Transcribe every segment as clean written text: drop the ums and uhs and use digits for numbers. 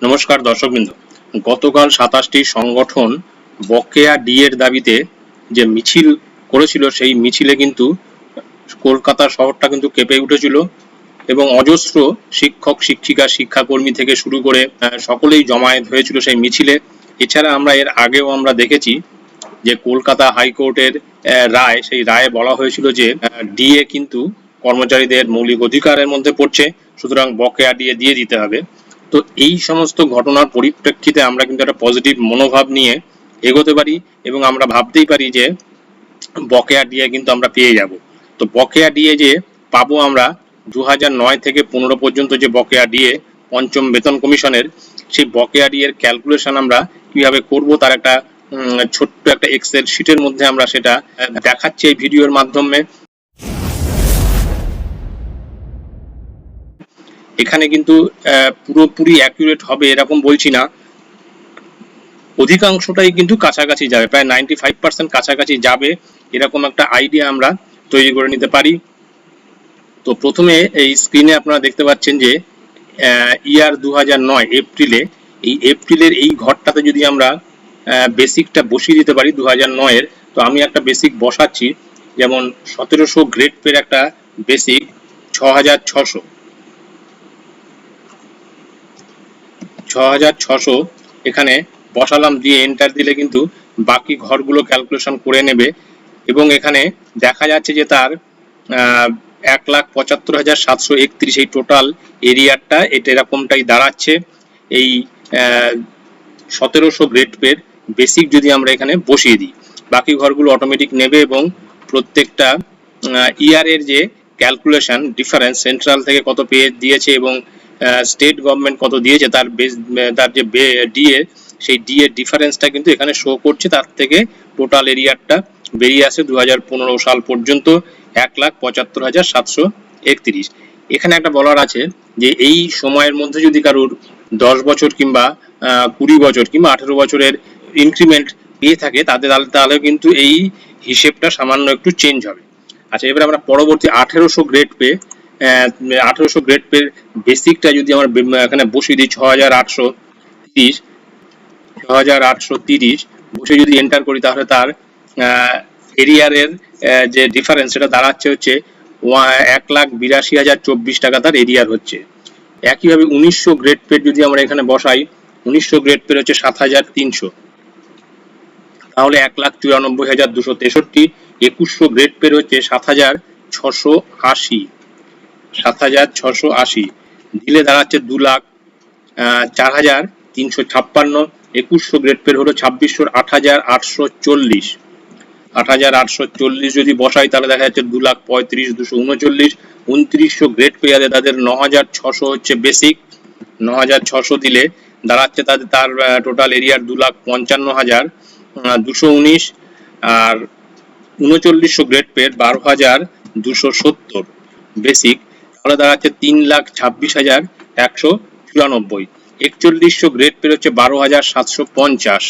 নমস্কার দর্শকবৃন্দ। গতকাল ২৭টি সংগঠন বকেয়া ডিএর দাবিতে যে মিছিল করেছিল, সেই মিছিলে কিন্তু কলকাতা শহরটা কিন্তু কেঁপে উঠেছিল এবং অজস্র শিক্ষক শিক্ষিকা শিক্ষাকর্মী থেকে শুরু করে সকলেই জমায়েত হয়েছিল সেই মিছিলে। এছাড়া আমরা এর আগেও আমরা দেখেছি যে কলকাতা হাইকোর্টের রায়, সেই রায়ে বলা হয়েছিল যে ডিএ কিন্তু কর্মচারীদের মৌলিক অধিকারের মধ্যে পড়ছে, সুতরাং বকেয়া ডিএ দিয়ে দিতে হবে। তো এই সমস্ত ঘটনার পরিপ্রেক্ষিতে আমরা কিন্তু একটা পজিটিভ মনোভাব নিয়ে এগোতে পারি এবং আমরা ভাবতেই পারি যে বকেয়া ডিএ কিন্তু আমরা পেয়ে যাব। তো বকেয়া ডিএ যে পাবো আমরা 2009 থেকে 15 পর্যন্ত যে বকেয়া ডিএ পঞ্চম বেতন কমিশনের, সেই বকেয়া ডিএর ক্যালকুলেশন আমরা কিভাবে করব তার একটা ছোট্ট একটা এক্সেল শিটের মধ্যে আমরা সেটা দেখাচ্ছি এই ভিডিওর মাধ্যমে। এখানে কিন্তু পুরোপুরি অ্যাকুরেট হবে এরকম বলছি না, অধিকাংশটাই কিন্তু কাছাকাছি যাবে, প্রায় 95% কাছাকাছি যাবে, এরকম একটা আইডিয়া আমরা তৈরি করে নিতে পারি। তো প্রথমে এই স্ক্রিনে আপনারা দেখতে পাচ্ছেন যে ইয়ার 2009 এপ্রিলের এই ঘরটাতে যদি আমরা বেসিকটা বসিয়ে দিতে পারি 2009-এর, তো আমি একটা বেসিক বসাচ্ছি। যেমন 1700 গ্রেড পের একটা বেসিক 6600 এখানে বসালাম, দিয়ে এন্টার দিলে কিন্তু বাকি ঘরগুলো ক্যালকুলেশন করে নেবে এবং এখানে দেখা যাচ্ছে যে তার 1,75,731 এই টোটাল এরিয়াটা এটা এরকমটাই দাঁড়াচ্ছে। এই 1700 গ্রেড পের বেসিক যদি আমরা এখানে বসিয়ে দিই, বাকি ঘরগুলো অটোমেটিক নেবে এবং প্রত্যেকটা ইয়ারের যে ক্যালকুলেশন ডিফারেন্স, সেন্ট্রাল থেকে কত পেয়ে দিয়েছে এবং স্টেট গভর্নমেন্ট কত দিয়েছে, তার যে ডিএ, সেই ডিএ ডিফারেন্সটা কিন্তু এখানে শো করছে। তার থেকে টোটাল এরিয়াটা বেরিয়ে আসে 2015 সাল পর্যন্ত 1,75,731। এখানে একটা বলার আছে যে এই সময়ের মধ্যে যদি কারোর 10 বছর কিংবা 20 বছর কিংবা 18 বছরের ইনক্রিমেন্ট পেয়ে থাকে তাহলে কিন্তু এই হিসেবটা সামান্য একটু চেঞ্জ হবে। আচ্ছা, এবার আমরা পরবর্তী 1800 গ্রেড পে বেসিকটা যদি আমরা এখানে বসিয়ে দিই 6,830 বসে যদি এন্টার করি, তাহলে তার এরিয়ারের যে ডিফারেন্স সেটা দাঁড়াচ্ছে হচ্ছে 1,82,024 টাকা তার এরিয়ার হচ্ছে। একইভাবে 1900 গ্রেড পের যদি আমরা এখানে বসাই, 1900 গ্রেড পের হচ্ছে 7,300, তাহলে 1,94,263। 2100 গ্রেড পের হচ্ছে 7,680 দিলে দাঁড়াচ্ছে 2,04,356। 2100 গ্রেড পের হলো 2600 8,840 যদি বসাই তাহলে দেখা যাচ্ছে 2,35,239। 2900 গ্রেড পেয়ারে তাদের 9,600 হচ্ছে বেসিক, 9,600 দিলে দাঁড়াচ্ছে তার টোটাল এরিয়ার 2,55,219। আর 3900 গ্রেড পের 12,270 বেসিক, তাহলে দাঁড়াচ্ছে 3,26,194। 4100 গ্রেড পের হচ্ছে 12,750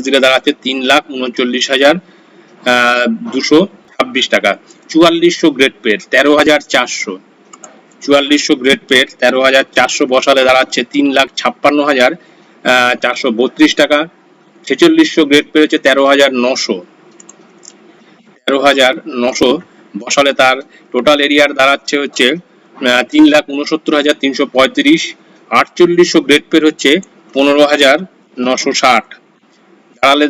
দিলে দাঁড়াচ্ছে 3,39,226 টাকা। 4400 গ্রেড পের 13,400 গ্রেড পের 13,400 বসালে দাঁড়াচ্ছে 3,56,432 টাকা। 4600 গ্রেড পের হচ্ছে 13,900 বসালে তার টোটাল এরিয়ার দাঁড়াচ্ছে হচ্ছে 3,69,335। 4800 গ্রেড পের হচ্ছে 15,960 দাঁড়ালে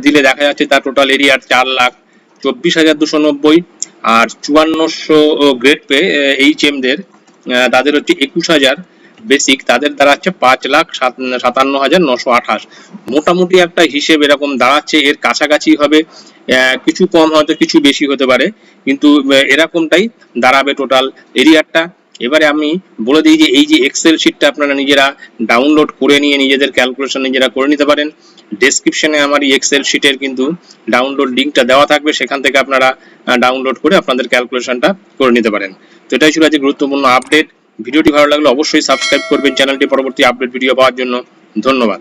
দিলে দেখা যাচ্ছে তার টোটাল এরিয়ার 4,24,290। আর 5400 গ্রেড পে এইচএমদের তাদের হচ্ছে 21,000 বেসিক, তাদের দাঁড়াচ্ছে 5,57,928। মোটামুটি একটা হিসেব এরকম দাঁড়াচ্ছে, এর কাছাকাছি হবে, কিছু কম হয়তো কিছু বেশি হতে পারে, কিন্তু এরকমটাই দাঁড়াবে টোটাল এরিয়াটা। এবারে আমি বলে দিই যে এই যে এক্সেল শিটটা আপনারা নিজেরা ডাউনলোড করে নিয়ে নিজেদের ক্যালকুলেশন নিজেরা করে নিতে পারেন। ডেসক্রিপশনে আমার এই এক্সেল শিটের কিন্তু ডাউনলোড লিঙ্কটা দেওয়া থাকবে, সেখান থেকে আপনারা ডাউনলোড করে আপনাদের ক্যালকুলেশনটা করে নিতে পারেন। তো এটাই ছিল আজকে গুরুত্বপূর্ণ আপডেট। ভিডিওটি ভালো লাগলে অবশ্যই সাবস্ক্রাইব করবেন চ্যানেলটি পরবর্তী আপডেট ভিডিও পাওয়ার জন্য। ধন্যবাদ।